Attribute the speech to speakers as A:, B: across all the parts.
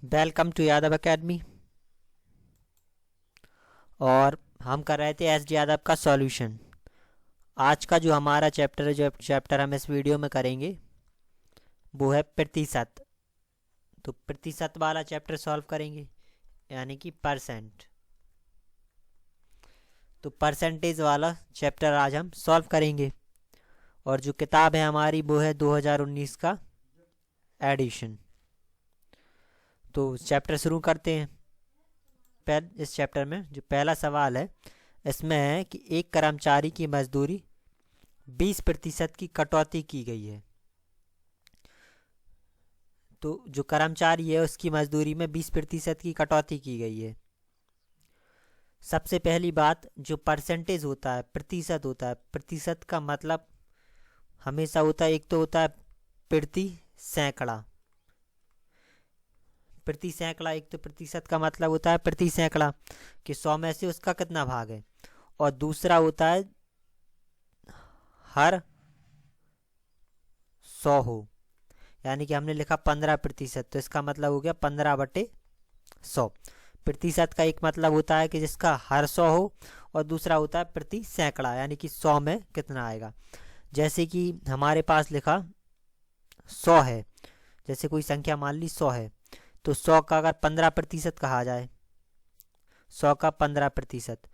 A: Welcome to Yadav academy. और हम कर रहे थे एस डी यादव का सॉल्यूशन। आज का जो हमारा चैप्टर है, जो चैप्टर हम इस वीडियो में करेंगे वो है प्रतिशत। तो प्रतिशत वाला चैप्टर सॉल्व करेंगे, यानी कि परसेंट। तो परसेंटेज वाला चैप्टर आज हम सॉल्व करेंगे। और जो किताब है हमारी वो है 2019 का एडिशन। तो चैप्टर शुरू करते हैं। इस चैप्टर में जो पहला सवाल है इसमें है कि एक कर्मचारी की मजदूरी 20% की कटौती की गई है। तो जो कर्मचारी है उसकी मजदूरी में 20% की कटौती की गई है। सबसे पहली बात, जो परसेंटेज होता है, प्रतिशत होता है, प्रतिशत का मतलब हमेशा होता है, एक तो होता है प्रति सैकड़ा। प्रति सैकड़ा, एक तो प्रतिशत का मतलब होता है प्रति सैकड़ा कि 100 में से उसका कितना भाग है। और दूसरा होता है हर 100 हो, यानी कि हमने लिखा 15%, तो इसका मतलब हो गया 15/100। प्रतिशत का एक मतलब होता है कि जिसका हर 100 हो, और दूसरा होता है प्रति सैकड़ा, यानी कि 100 में कितना आएगा। जैसे कि हमारे पास लिखा 100 है, जैसे कोई संख्या मान ली 100 है, तो 100 का अगर 15% कहा जाए, 100 का 15%,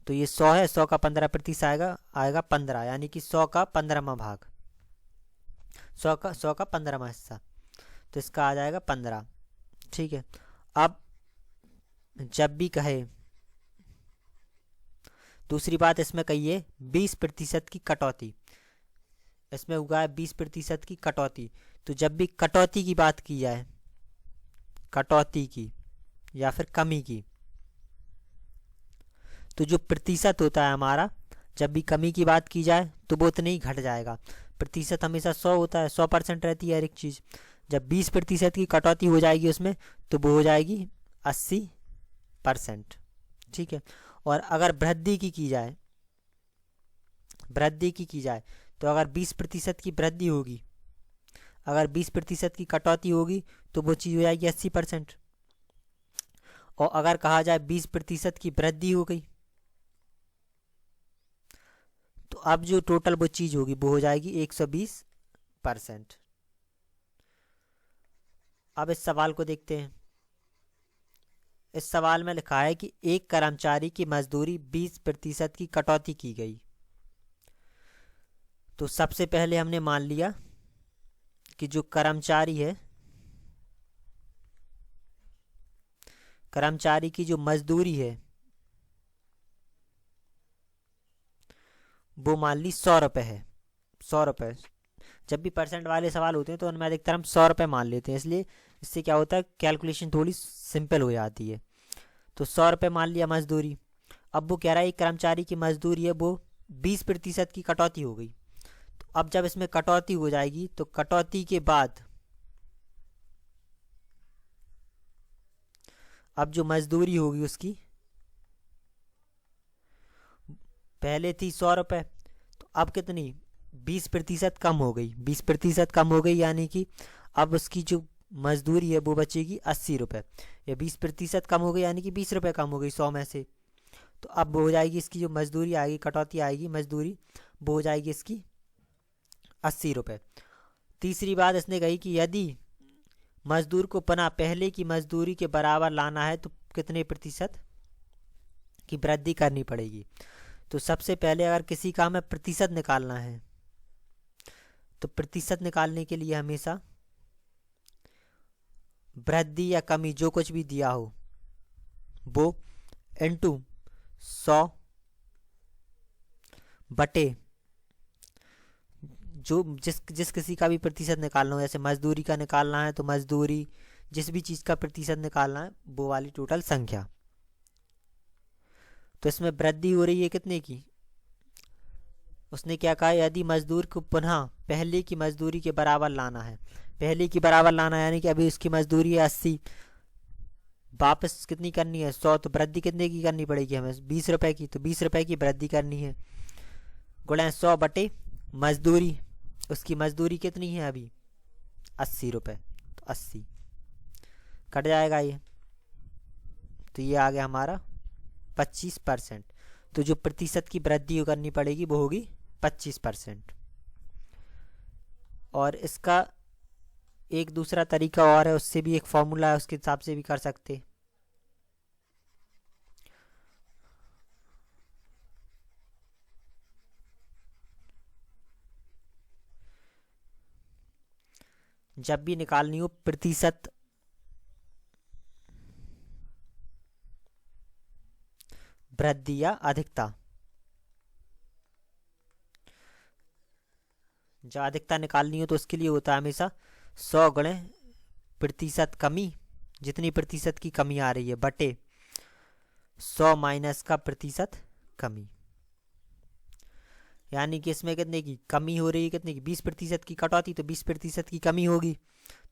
A: तो ये 100 है, 100 का 15% आएगा 15, यानी कि 100 का 15वां भाग, 100 का 15वां हिस्सा, तो इसका आ जाएगा 15। ठीक है। अब जब भी कहे, दूसरी बात इसमें कहिए 20% की कटौती, इसमें हुआ है 20% की कटौती। तो जब भी कटौती की बात की जाए, कटौती की या फिर कमी की, तो जो प्रतिशत होता है हमारा, जब भी कमी की बात की जाए तो वो उतने ही घट जाएगा। प्रतिशत हमेशा 100 होता है, 100% रहती है हर एक चीज़। जब 20% की कटौती हो जाएगी उसमें, तो वो हो जाएगी 80%। ठीक है। और अगर वृद्धि की जाए, वृद्धि की जाए, तो अगर 20% की वृद्धि होगी, अगर 20% की कटौती होगी, तो वो चीज़ हो जाएगी 80%। और अगर कहा जाए 20% की वृद्धि हो गई, तो अब जो टोटल वो चीज़ होगी वो हो जाएगी 120%। अब इस सवाल को देखते हैं। इस सवाल में लिखा है कि एक कर्मचारी की मजदूरी 20% की कटौती की गई। तो सबसे पहले हमने मान लिया कि जो कर्मचारी है, कर्मचारी की जो मजदूरी है वो मान ली 100 रुपये है। 100 रुपये, जब भी परसेंट वाले सवाल होते हैं तो उनमें अधिकतर हम 100 रुपये मान लेते हैं, इसलिए इससे क्या होता है, कैलकुलेशन थोड़ी सिंपल हो जाती है। तो 100 रुपये मान लिया मजदूरी। अब वो कह रहा है एक कर्मचारी की मजदूरी है वो 20% की कटौती हो गई। तो अब जब इसमें कटौती हो जाएगी, तो कटौती के बाद अब जो मजदूरी होगी उसकी, पहले थी 100 रुपये, तो अब कितनी, 20% कम हो गई। 20% कम हो गई, यानी कि अब उसकी जो मजदूरी है वो बचेगी 80 रुपये। या 20% कम हो गई, यानी कि 20 रुपये कम हो गई 100 में से। तो अब हो जाएगी इसकी जो मजदूरी आएगी, कटौती आएगी मजदूरी, वो हो जाएगी इसकी 80 रुपये। तीसरी बात इसने कही कि यदि मजदूर को पुनः पहले की मजदूरी के बराबर लाना है तो कितने प्रतिशत की वृद्धि करनी पड़ेगी। तो सबसे पहले अगर किसी काम में प्रतिशत निकालना है, तो प्रतिशत निकालने के लिए हमेशा वृद्धि या कमी जो कुछ भी दिया हो वो इंटू 100 बटे जो जिस किसी का भी प्रतिशत निकालना हो, जैसे मजदूरी का निकालना है तो मजदूरी, जिस भी चीज़ का प्रतिशत निकालना है वो वाली टोटल संख्या। तो इसमें वृद्धि हो रही है कितने की, उसने क्या कहा, यदि मजदूर को पुनः पहले की मजदूरी के बराबर लाना है, पहले की बराबर लाना है यानी कि अभी उसकी मजदूरी है 80, वापस कितनी करनी है 100, तो वृद्धि कितने की करनी पड़ेगी हमें, 20 रुपये की। तो 20 रुपये की वृद्धि करनी है, गुणा 100 बटे मजदूरी, उसकी मजदूरी कितनी है अभी 80 रुपये, तो 80 कट जाएगा ये, तो ये आ गया हमारा 25%। तो जो प्रतिशत की वृद्धि करनी पड़ेगी वो होगी 25%। और इसका एक दूसरा तरीका और है, उससे भी एक फॉर्मूला है, उसके हिसाब से भी कर सकते। जब भी निकालनी हो प्रतिशत वृद्धि या अधिकता, जब अधिकता निकालनी हो तो उसके लिए होता है हमेशा 100 गुणे प्रतिशत कमी, जितनी प्रतिशत की कमी आ रही है, बटे 100 माइनस का प्रतिशत कमी। यानी कि इसमें कितने की कमी हो रही है, कितने की 20% की कटौती, तो 20% की कमी होगी,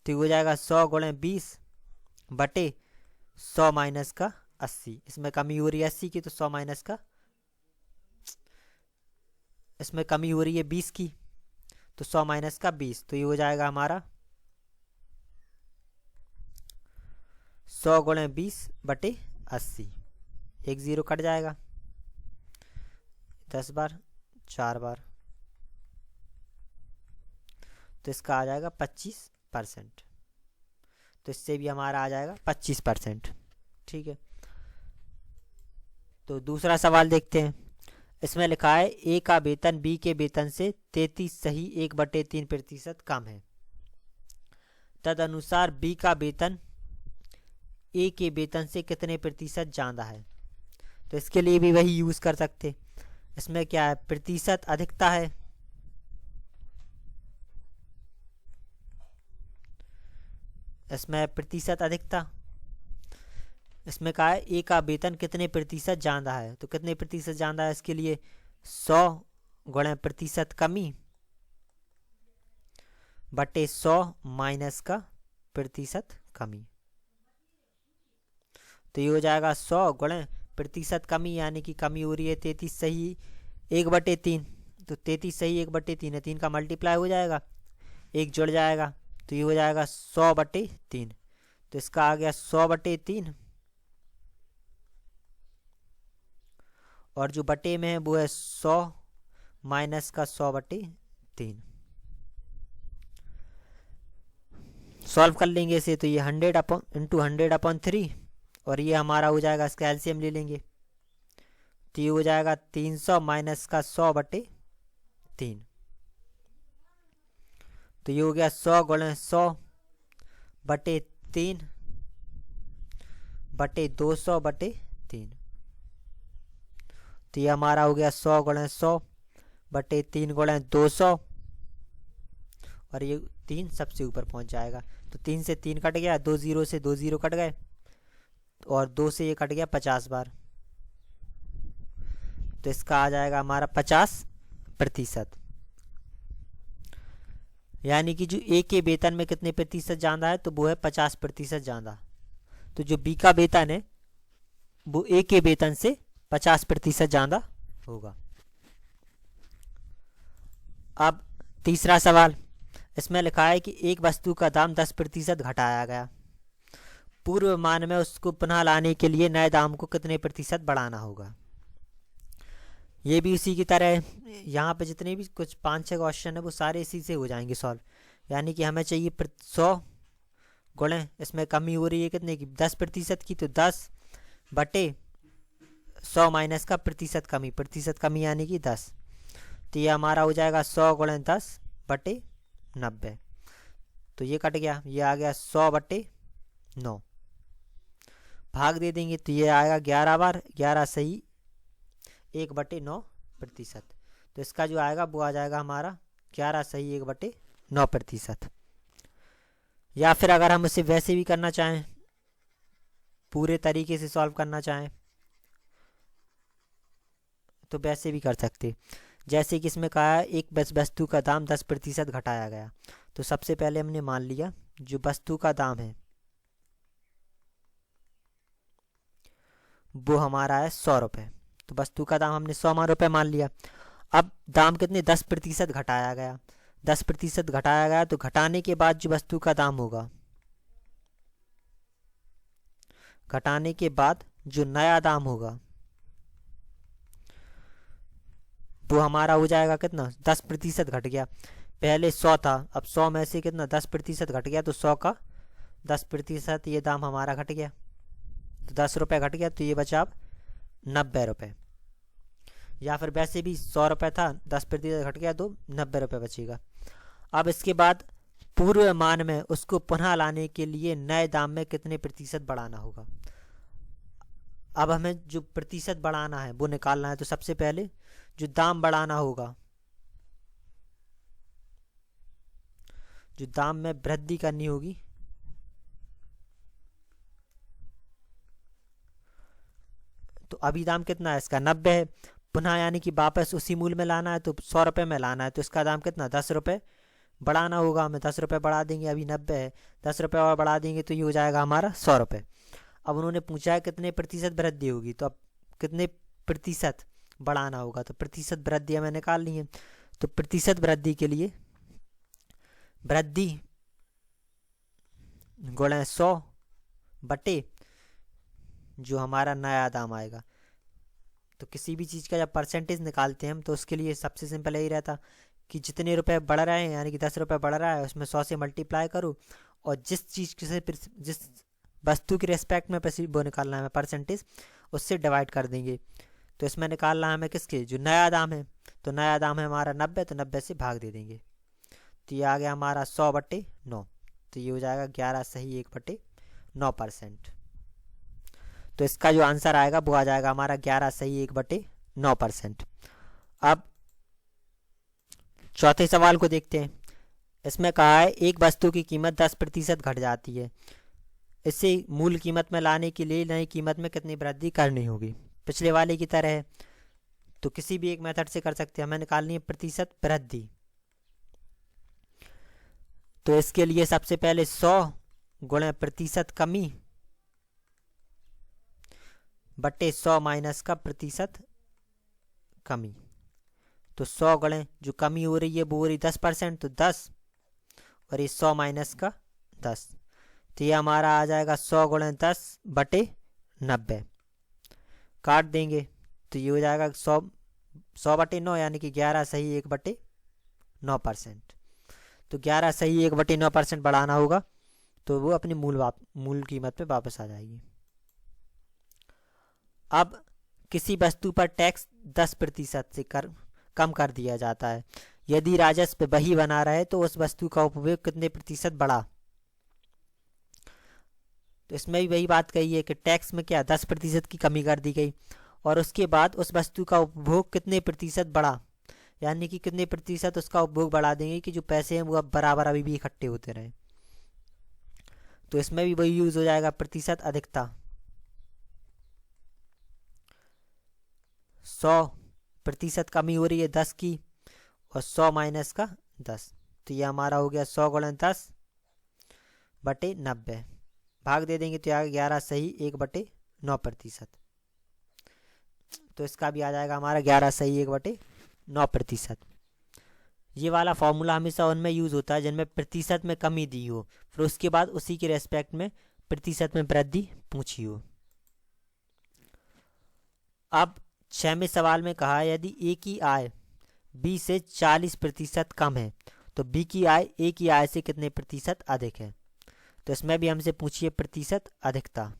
A: तो ये हो जाएगा 100 गुणे 20 बटे 100 माइनस का 80। इसमें कमी हो रही है 80 की, तो 100 माइनस का, इसमें कमी हो रही है 20 की, तो 100 माइनस का 20, तो ये हो जाएगा हमारा 100 गुणे 20 बटे 80। एक जीरो कट जाएगा, 10 बार 4 बार, तो इसका आ जाएगा 25%। तो इससे भी हमारा आ जाएगा 25%। ठीक है, तो दूसरा सवाल देखते हैं। इसमें लिखा है ए का वेतन बी के वेतन से 33 सही 1/3% कम है। तदनुसार बी का वेतन ए के वेतन से कितने प्रतिशत ज़्यादा है। तो इसके लिए भी वही यूज़ कर सकते। इसमें क्या है, प्रतिशत अधिकता है, इसमें प्रतिशत अधिकता, इसमें कहा है ए का वेतन कितने प्रतिशत ज़्यादा है, तो कितने प्रतिशत ज़्यादा है, इसके लिए 100 गुणे प्रतिशत कमी बटे 100 माइनस का प्रतिशत कमी। तो ये हो जाएगा 100 गुणे प्रतिशत कमी, यानी कि कमी हो रही है 33 सही 1/3, तो 33 सही 1/3 है, 3 का मल्टीप्लाई हो जाएगा, 1 जुड़ जाएगा, तो ये हो जाएगा 100/3। तो इसका आ गया 100/3, और जो बटे में है वो है 100 माइनस का 100/3। सॉल्व कर लेंगे इसे, तो ये 100 इंटू 100/3, और ये हमारा हो जाएगा, इसका एलसीएम ले लेंगे, तो ये हो जाएगा 300 माइनस का 100/3। तो ये हो गया 100 गुणे 100/3 बटे 200/3। तो ये हमारा हो गया 100 गुणे 100/3 गुणे 200, और ये 3 सबसे ऊपर पहुंच जाएगा, तो 3 से 3 कट गया, 2 जीरो से 2 जीरो कट गए, और 2 से ये कट गया 50 बार, तो इसका आ जाएगा हमारा 50%। यानी कि जो ए के वेतन में कितने प्रतिशत ज़्यादा है, तो वो है 50% ज़्यादा। तो जो बी का वेतन है वो ए के वेतन से 50% ज़्यादा होगा। अब तीसरा सवाल, इसमें लिखा है कि एक वस्तु का दाम 10% घटाया गया, पूर्व मान में उसको पुनः लाने के लिए नए दाम को कितने प्रतिशत बढ़ाना होगा। ये भी उसी की तरह है, यहाँ पे जितने भी कुछ 5-6 क्वेश्चन है वो सारे इसी से हो जाएंगे सॉल्व। यानी कि हमें चाहिए 100 गुणे, इसमें कमी हो रही है कितने की, 10% की, तो 10 बटे 100 माइनस का प्रतिशत कमी यानी कि 10, तो ये हमारा हो जाएगा 100 गुणे 10 बटे 90। तो ये कट गया, ये आ गया 100/9, भाग दे देंगे, तो ये आएगा 11 बार, 11 सही 1/9%। तो इसका जो आएगा वो आ जाएगा हमारा 11 सही 1/9%। या फिर अगर हम इसे वैसे भी करना चाहें, पूरे तरीके से सॉल्व करना चाहें, तो वैसे भी कर सकते। जैसे कि इसमें कहा है एक वस्तु का दाम 10% घटाया गया, तो सबसे पहले हमने मान लिया जो वस्तु का दाम है वो हमारा है 100 रुपये, तो वस्तु का दाम हमने 100 रुपये मान लिया। अब दाम कितने 10% घटाया गया, 10% घटाया गया, तो घटाने के बाद जो वस्तु का दाम होगा घटाने के बाद जो नया दाम होगा वो हमारा हो जाएगा कितना, 10% घट गया। पहले 100 था, अब 100 में से कितना 10% घट गया, तो 100 का 10% ये दाम हमारा घट गया, तो 10 रुपये घट गया, तो ये बचा अब 90 रुपये। या फिर वैसे भी 100 रुपये था, 10% घट गया तो 90 रुपये बचेगा। अब इसके बाद पूर्व मान में उसको पुनः लाने के लिए नए दाम में कितने प्रतिशत बढ़ाना होगा। अब हमें जो प्रतिशत बढ़ाना है वो निकालना है। तो सबसे पहले जो दाम बढ़ाना होगा, जो दाम में वृद्धि करनी होगी, तो अभी दाम कितना है इसका 90 है, पुनः यानी कि वापस उसी मूल्य में लाना है, तो 100 रुपये में लाना है, तो इसका दाम कितना 10 रुपये बढ़ाना होगा हमें। 10 रुपये बढ़ा देंगे, अभी 90 है, 10 रुपये और बढ़ा देंगे तो ये हो जाएगा हमारा 100 रुपये। अब उन्होंने पूछा है कितने प्रतिशत वृद्धि होगी, तो अब कितने प्रतिशत बढ़ाना होगा, तो प्रतिशत वृद्धि हमें निकालनी है। तो प्रतिशत वृद्धि के लिए वृद्धि गुणा 100 बटे जो हमारा नया दाम आएगा। तो किसी भी चीज़ का जब परसेंटेज निकालते हैं हम, तो उसके लिए सबसे सिंपल यही रहता कि जितने रुपए बढ़ रहे हैं, यानी कि 10 रुपये बढ़ रहा है, उसमें 100 से मल्टीप्लाई करो, और जिस चीज़ से जिस वस्तु के रेस्पेक्ट में वो निकालना है हमें परसेंटेज, उससे डिवाइड कर देंगे। तो इसमें निकालना है हमें किसके, जो नया दाम है, तो नया दाम है हमारा 90, तो 90 से भाग दे देंगे, तो ये आ गया हमारा 100/9, तो ये हो जाएगा 11 सही 1/9%। तो इसका जो आंसर आएगा वो आ जाएगा हमारा 11 सही 1/9%। अब चौथे सवाल को देखते हैं। इसमें कहा है एक वस्तु की कीमत 10% घट जाती है, इसे मूल कीमत में लाने के लिए नई कीमत में कितनी वृद्धि करनी होगी। पिछले वाले की तरह है, तो किसी भी एक मेथड से कर सकते हैं। हमें निकालनी है प्रतिशत वृद्धि। तो इसके लिए सबसे पहले 100 गुणे प्रतिशत कमी बटे 100 माइनस का प्रतिशत कमी। तो 100 गुणे जो कमी हो रही है वो हो रही 10%, तो 10 और ये 100 माइनस का 10, तो ये हमारा आ जाएगा 100 गुणे 10/90। काट देंगे तो ये हो जाएगा 100/9 यानी कि 11 सही 1/9%। तो 11 सही 1/9% बढ़ाना होगा, तो वो अपनी मूल कीमत पे वापस आ जाएगी। अब किसी वस्तु पर टैक्स 10% से कम कर दिया जाता है, यदि राजस्व वही बना रहे तो उस वस्तु का उपभोग कितने प्रतिशत बढ़ा। तो इसमें भी वही बात कही है कि टैक्स में क्या 10% की कमी कर दी गई, और उसके बाद उस वस्तु का उपभोग कितने प्रतिशत बढ़ा, यानी कि कितने प्रतिशत उसका उपभोग बढ़ा देंगे कि जो पैसे हैं वो अब बराबर अभी भी इकट्ठे होते रहे। तो इसमें भी वही यूज हो जाएगा प्रतिशत अधिकता। 100% कमी हो रही है 10 की, और 100 माइनस का 10, तो ये हमारा हो गया 100 गुणे 10/90। भाग दे देंगे तो आ 11 सही 1/9%। तो इसका भी आ जाएगा हमारा 11 सही 1/9%। ये वाला फॉर्मूला हमेशा उनमें यूज़ होता है जिनमें प्रतिशत में कमी दी हो, फिर उसके बाद उसी के रेस्पेक्ट में प्रतिशत में वृद्धि पूछी हो। अब 6वें सवाल में कहा है यदि ए की आय बी से 40% कम है तो बी की आय ए की आय से कितने प्रतिशत अधिक है। तो इसमें भी हमसे पूछिए प्रतिशत अधिकता।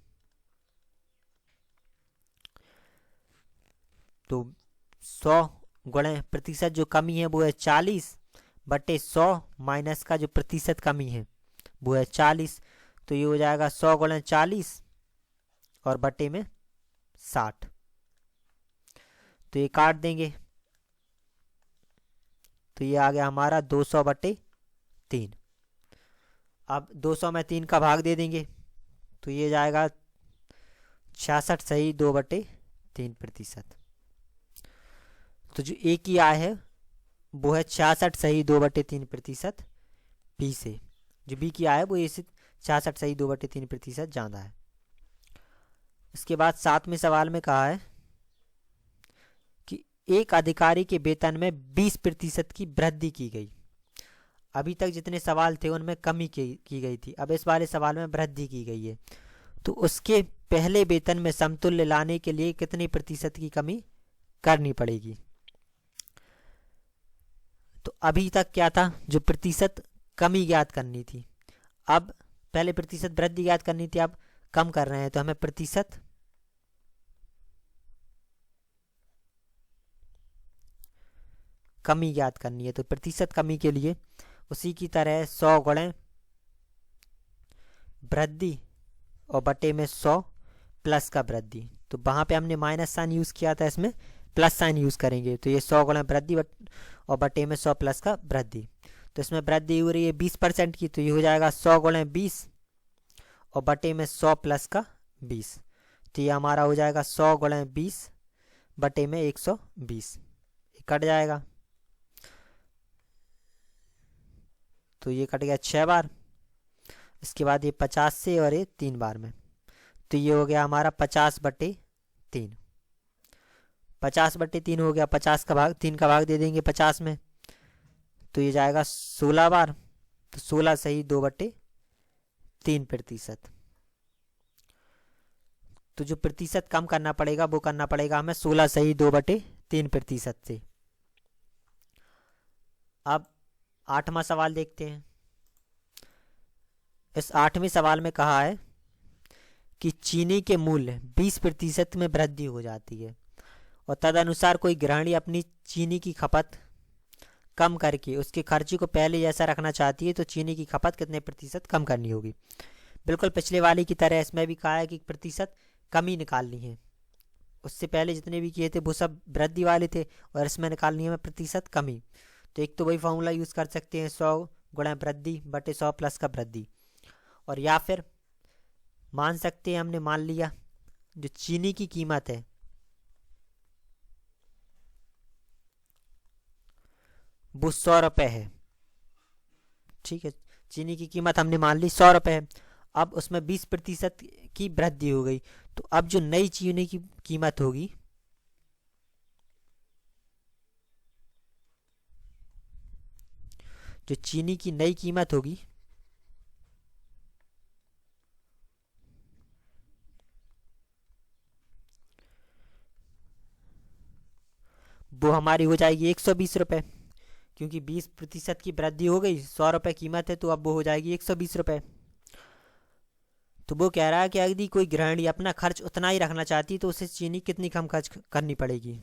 A: तो 100 गुणे प्रतिशत जो कमी है वो है 40/100 माइनस का जो प्रतिशत कमी है वो है 40, तो ये हो जाएगा 100 गुणे 40 और बटे में 60, तो ये काट देंगे तो ये आ गया हमारा 200/3। अब 200 में 3 का भाग दे देंगे तो ये जाएगा 66 सही 2/3%। तो जो ए की आय है वो है 66 सही 2/3% बी से, जो बी की आय है वो ए से 66 सही 2/3% ज़्यादा है। इसके बाद 7वें सवाल में कहा है कि एक अधिकारी के वेतन में 20% की वृद्धि की गई। अभी तक जितने सवाल थे उनमें कमी की गई थी, अब इस वाले सवाल में वृद्धि की गई है। तो उसके पहले वेतन में समतुल्य लाने के लिए कितने प्रतिशत की कमी करनी पड़ेगी। तो अभी तक क्या था, जो प्रतिशत कमी ज्ञात करनी थी, अब पहले प्रतिशत वृद्धि ज्ञात करनी थी, अब कम कर रहे हैं तो हमें प्रतिशत कमी ज्ञात करनी है। तो प्रतिशत कमी के लिए उसी की तरह 100 गुणे वृद्धि और बटे में 100 प्लस का वृद्धि। तो वहाँ पे हमने माइनस साइन यूज़ किया था, इसमें प्लस साइन यूज़ करेंगे। तो ये 100 गुणे वृद्धि और बटे में 100 प्लस का वृद्धि। तो इसमें वृद्धि हो रही है 20% की, तो ये हो जाएगा 100 गुणे 20 और बटे में 100 प्लस का 20। तो ये हमारा हो जाएगा 100 गुणे 20 बटे में 120, कट जाएगा। तो ये कट गया 6 बार, इसके बाद ये 50 से और ये 3 बार में, तो ये हो गया हमारा 50/3। 50/3 हो गया, 50 का भाग 3 का भाग दे देंगे 50 में, तो ये जाएगा 16 बार। तो 16 सही 2/3%। तो जो प्रतिशत कम करना पड़ेगा वो करना पड़ेगा हमें 16 सही 2/3% से। अब 8वां सवाल देखते हैं। इस 8वें सवाल में कहा है कि चीनी के मूल्य 20% में वृद्धि हो जाती है और तदनुसार कोई गृहिणी अपनी चीनी की खपत कम करके उसके खर्चे को पहले जैसा रखना चाहती है, तो चीनी की खपत कितने प्रतिशत कम करनी होगी। बिल्कुल पिछले वाले की तरह इसमें भी कहा है कि प्रतिशत कमी निकालनी है। उससे पहले जितने भी किए थे वो सब वृद्धि वाले थे और इसमें निकालनी है प्रतिशत कमी। तो एक तो वही फॉर्मूला यूज़ कर सकते हैं 100 गुणा वृद्धि बटे 100 प्लस का वृद्धि, और या फिर मान सकते हैं, हमने मान लिया जो चीनी की कीमत है वो 100 रुपये है। ठीक है, चीनी की कीमत हमने मान ली 100 रुपये है। अब उसमें 20% की वृद्धि हो गई, तो अब जो नई चीनी की कीमत होगी जो चीनी की नई कीमत होगी वो हमारी हो जाएगी 120 रुपये, क्योंकि 20% की वृद्धि हो गई। 100 रुपये कीमत है तो अब वो हो जाएगी 120 रुपये। तो वो कह रहा है कि यदि कोई गृहिणी अपना खर्च उतना ही रखना चाहती है तो उसे चीनी कितनी कम खर्च करनी पड़ेगी,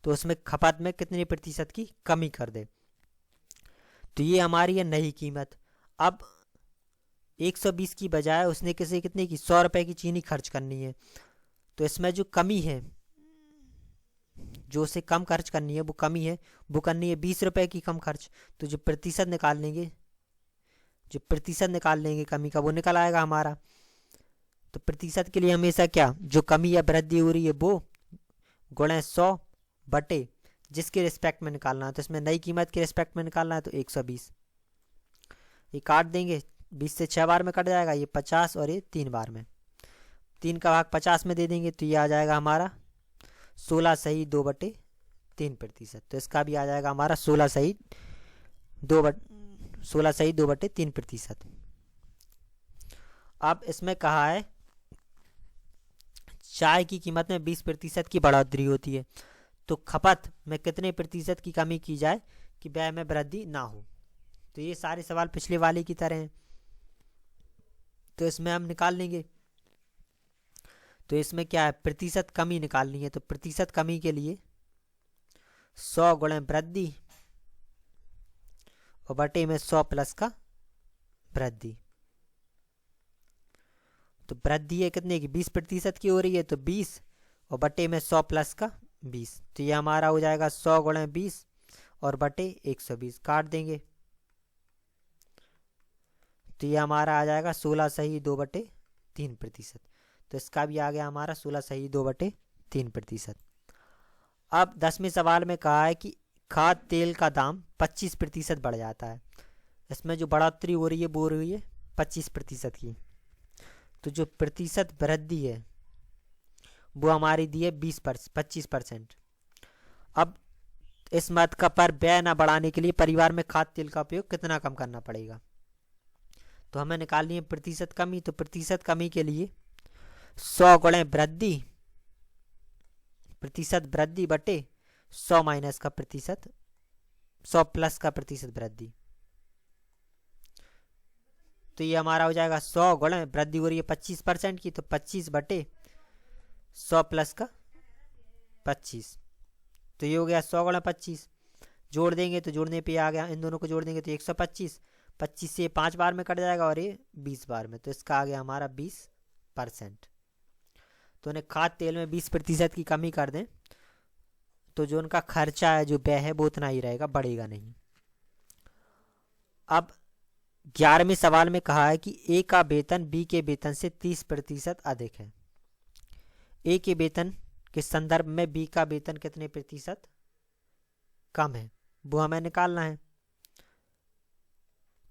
A: तो उसमें खपत में कितने प्रतिशत की कमी कर दे। तो ये हमारी है नई कीमत। अब 120 की बजाय उसने कितने की 100 रुपये की चीनी खर्च करनी है, तो इसमें जो कमी है, जो उसे कम खर्च करनी है वो कमी है, वो करनी है 20 रुपये की कम खर्च। तो जो प्रतिशत निकाल लेंगे कमी का, वो निकल आएगा हमारा। तो प्रतिशत के लिए हमेशा क्या, जो कमी या वृद्धि हो रही है वो गुणे 100 बटे जिसके रिस्पेक्ट में निकालना है, तो इसमें नई कीमत के रिस्पेक्ट में निकालना है तो 120। ये काट देंगे, 20 से 6 बार में कट जाएगा, ये 50 और ये 3 बार में, 3 का भाग 50 में दे देंगे तो ये आ जाएगा हमारा 16 सही 2/3%। तो इसका भी आ जाएगा हमारा 16 सही 2/3%। अब इसमें कहा है चाय की कीमत में 20% की बढ़ोतरी होती है, तो खपत में कितने प्रतिशत की कमी की जाए कि व्यय में वृद्धि ना हो। तो ये सारे सवाल पिछले वाले की तरह हैं, तो इसमें हम निकाल लेंगे। तो इसमें क्या है, प्रतिशत कमी निकालनी है। तो प्रतिशत कमी के लिए 100 गुणे वृद्धि और बटे में 100 प्लस का वृद्धि। तो वृद्धि है कितने की, 20% की हो रही है, तो 20 और बटे में 100 प्लस का 20। तो ये हमारा हो जाएगा 100 गुणे 20 और बटे 120, काट देंगे तो ये हमारा आ जाएगा 16 सही 2/3%। तो इसका भी आ गया हमारा 16 सही 2/3%। अब 10वें सवाल में कहा है कि खाद्य तेल का दाम 25% बढ़ जाता है। इसमें जो बढ़ोतरी हो रही है वो हो रही है 25% की। तो जो प्रतिशत वृद्धि है वो हमारी दी है 25%। अब इस मद का पर व्यय न बढ़ाने के लिए परिवार में खाद्य तेल का उपयोग कितना कम करना पड़ेगा। तो हमें निकालनी है प्रतिशत कमी। तो प्रतिशत कमी के लिए 100 गुणे वृद्धि प्रतिशत वृद्धि बटे 100 माइनस का प्रतिशत, 100 प्लस का प्रतिशत वृद्धि। तो ये हमारा हो जाएगा 100 गुणे वृद्धि हो रही है 25% की, तो 25 बटे 100 प्लस का 25। तो ये हो गया 100 गुणा 25। जोड़ देंगे तो जोड़ने पे आ गया, इन दोनों को जोड़ देंगे तो 125। 25 से 5 बार में कट जाएगा और ये 20 बार में, तो इसका आ गया हमारा 20%। तो उन्हें खाद्य तेल में 20% की कमी कर दें तो जो उनका खर्चा है, जो व्यय है, वो उतना ही रहेगा, बढ़ेगा नहीं। अब 11वें सवाल में कहा है कि ए का वेतन बी के वेतन से 30% अधिक है। ए के वेतन के संदर्भ में बी का वेतन कितने प्रतिशत कम है, वो हमें निकालना है।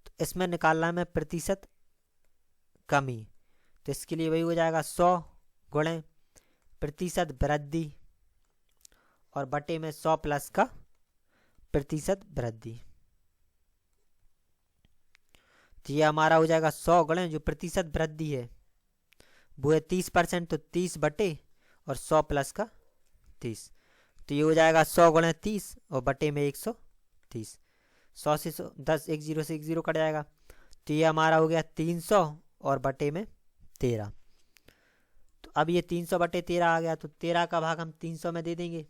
A: तो इसमें निकालना है हमें प्रतिशत कमी, तो इसके लिए वही हो जाएगा 100 गुणे प्रतिशत वृद्धि और बटे में 100 प्लस का प्रतिशत वृद्धि। तो ये हमारा हो जाएगा 100 गुणे जो प्रतिशत वृद्धि है वो है 30%, तो 30 बटे और 100 प्लस का 30। तो ये हो जाएगा 100 गुणे 30 और बटे में 130। 100 से 10, 1 0 से 1 0 कट जाएगा, तो ये हमारा हो गया 300 और बटे में 13। तो अब ये 300 बटे 13 आ गया, तो 13 का भाग हम 300 में दे देंगे,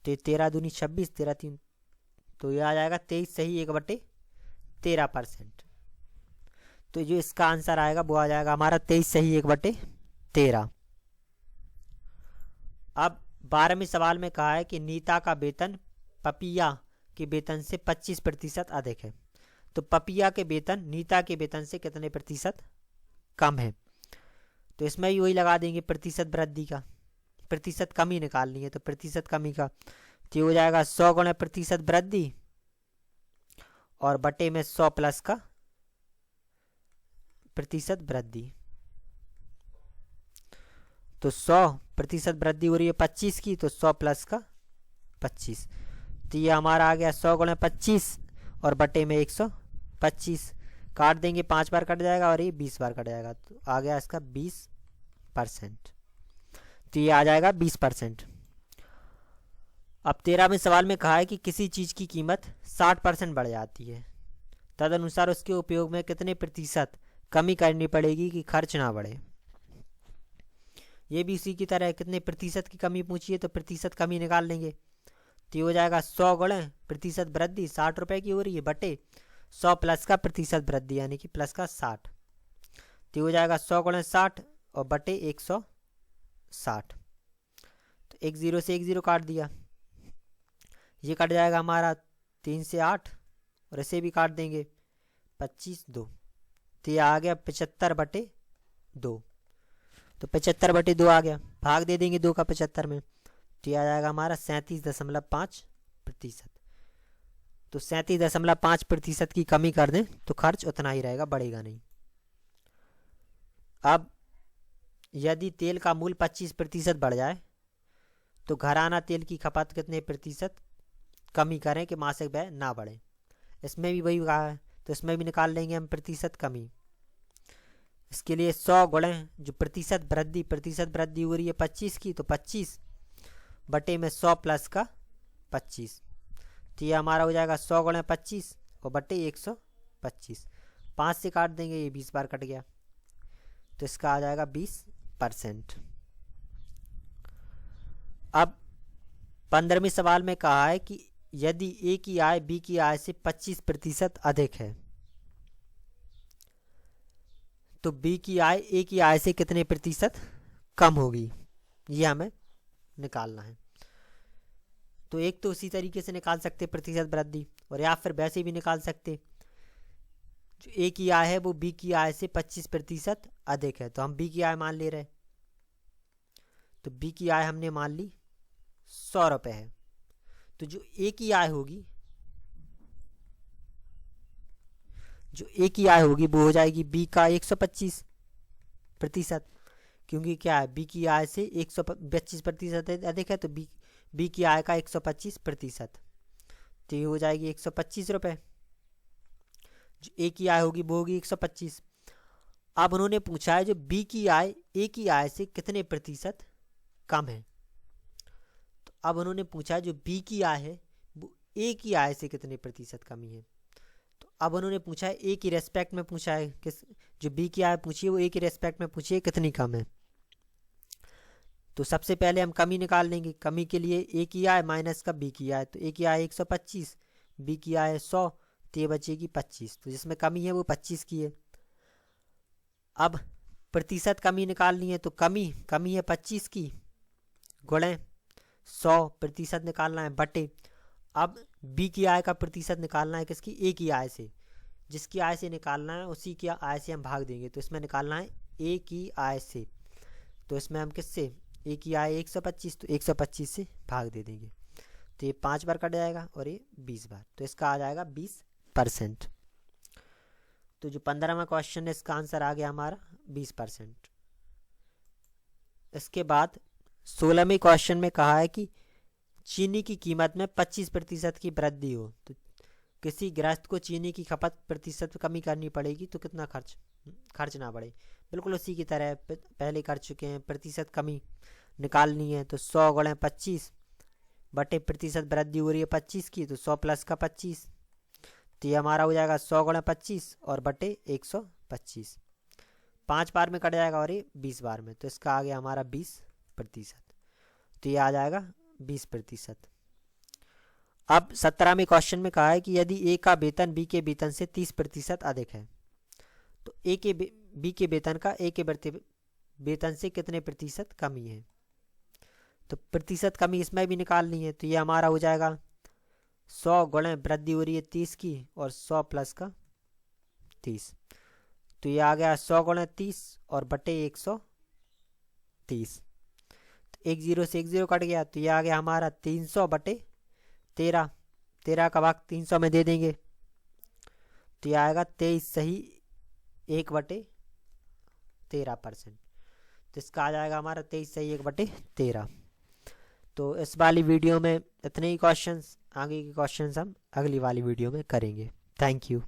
A: तो ये 13 दूनी 26, 13 3, तो ये आ जाएगा 23 सही 1 बटे 13%। तो जो इसका आंसर आएगा वो आ जाएगा हमारा 23 सही 1 बटे 13। अब 12वें सवाल में कहा है कि नीता का वेतन पपिया के वेतन से 25% अधिक है। तो पपिया के वेतन नीता के वेतन से कितने प्रतिशत कम है, तो इसमें ही वही लगा देंगे प्रतिशत वृद्धि का, प्रतिशत कमी निकालनी है तो प्रतिशत कमी का, तो हो जाएगा 100 गुणे प्रतिशत वृद्धि और बटे में 100 प्लस का प्रतिशत वृद्धि। तो 100% वृद्धि हो रही है 25 की, तो 100 प्लस का 25। तो ये हमारा आ गया 100 गुणे 25 और बटे में 125। काट देंगे 5 बार कट जाएगा और ये 20 बार कट जाएगा, तो आ गया इसका 20%। तो ये आ जाएगा 20%। अब 13वें सवाल में कहा है कि किसी चीज़ की कीमत 60% बढ़ जाती है, तदनुसार उसके उपयोग में कितने प्रतिशत कमी करनी पड़ेगी कि खर्च ना बढ़े। ये भी इसी की तरह कितने प्रतिशत की कमी पूछी है तो प्रतिशत कमी निकाल लेंगे, तो ये हो जाएगा 100 गुणे प्रतिशत वृद्धि 60 रुपए की हो रही है बटे 100 प्लस का प्रतिशत वृद्धि यानी कि प्लस का 60। तो हो जाएगा 100 गुणे 60 और बटे 160। तो 1 0 से 1 0 काट दिया, ये कट जाएगा हमारा 3 से 8 और इसे भी काट देंगे 25 2। तो ये आ गया 75 बटे 2। तो 75 बटे 2 आ गया, भाग दे देंगे 2 का 75 में, तो ये आ जाएगा हमारा 37.5%। तो 37.5% की कमी कर दें तो खर्च उतना ही रहेगा, बढ़ेगा नहीं। अब यदि तेल का मूल्य 25% बढ़ जाए तो घराना तेल की खपत कितने प्रतिशत कमी करें कि मासिक व्यय ना बढ़े। इसमें भी वही कहा है, तो इसमें भी निकाल लेंगे हम प्रतिशत कमी। इसके लिए 100 गुणे जो प्रतिशत वृद्धि हो रही है 25 की, तो 25 बटे में 100 प्लस का 25। तो ये हमारा हो जाएगा 100 गुणे 25 और बटे 125। 5 से काट देंगे, ये 20 बार कट गया, तो इसका आ जाएगा 20%। अब 15वें सवाल में कहा है कि यदि ए की आय बी की आय से 25% अधिक है तो बी की आय ए की आय से कितने प्रतिशत कम होगी, ये हमें निकालना है। तो एक तो उसी तरीके से निकाल सकते प्रतिशत वृद्धि, और या फिर वैसे भी निकाल सकते जो ए की आय है वो बी की आय से 25% अधिक है, तो हम बी की आय मान ले रहे, तो बी की आय हमने मान ली 100 रुपये है, तो जो ए की आय होगी वो हो जाएगी बी का 125%, क्योंकि क्या है बी की आय से 125% अधिक है, तो बी की आय का 125%, तो ये हो जाएगी 125 रुपये। जो ए की आय होगी वो होगी 125, अब उन्होंने पूछा है जो बी की आय ए की आय से कितने प्रतिशत कम है। तो अब उन्होंने पूछा है जो बी की आय है वो ए की आय से कितने प्रतिशत कमी है। तो अब उन्होंने पूछा है ए की रेस्पेक्ट में पूछा है, किस जो बी की आय पूछी है वो ए की रेस्पेक्ट में पूछी है कितनी कम है। तो सबसे पहले हम कमी निकाल लेंगे। कमी के लिए ए की आय माइनस का बी की आय, तो ए की आय 125, बी की आय 100, तो ये बचेगी 25। तो जिसमें कमी है वो 25 की है। अब प्रतिशत कमी निकालनी है, तो कमी है 25 की, गुणे 100 प्रतिशत निकालना है, बटे अब बी की आय का प्रतिशत निकालना है किसकी, ए की आय से। जिसकी आय से निकालना है उसी की आय से हम भाग देंगे। तो इसमें निकालना है ए की आय से, तो इसमें हम किससे, ए की आय 125, तो 125 से भाग दे देंगे। तो ये 5 बार कट जाएगा और ये 20 बार, तो इसका आ जाएगा 20%। तो जो 15वां क्वेश्चन है इसका आंसर आ गया हमारा 20%। इसके बाद 16वें क्वेश्चन में कहा है कि चीनी की कीमत में 25% की वृद्धि हो, तो किसी गृहस्थ को चीनी की खपत प्रतिशत कमी करनी पड़ेगी, तो कितना खर्च ना बढ़े। बिल्कुल उसी की तरह पहले कर चुके हैं। प्रतिशत कमी निकालनी है, तो 100 गुणे 25 बटे प्रतिशत वृद्धि हो रही है 25 की, तो 100 प्लस का 25, तो ये हमारा हो जाएगा 100 गुणे 25 और बटे 125। 5 बार में कट जाएगा और ये 20 बार में, तो इसका आ गया हमारा 20%। तो ये आ जाएगा 20%। अब 17वें क्वेश्चन में कहा है कि यदि ए का वेतन बी के वेतन से 30% अधिक है, तो बी के वेतन का ए के वेतन से कितने प्रतिशत कमी है। तो प्रतिशत कमी इसमें भी निकालनी है, तो ये हमारा हो जाएगा 100 गुणे वृद्धि हो रही है 30 की और 100 प्लस का 30, तो ये आ गया 100 गुणे 30 और बटे 130। तो 1 0 से 1 0 कट गया, तो ये आ गया हमारा 300 बटे 13, 13 का भाग 300 में दे देंगे, तो ये आएगा 23 सही 1 बटे 13%। तो इसका आ जाएगा हमारा 23 सही 1 बटे 13। तो इस वाली वीडियो में इतने ही क्वेश्चंस, आगे के क्वेश्चंस हम अगली वाली वीडियो में करेंगे। Thank you.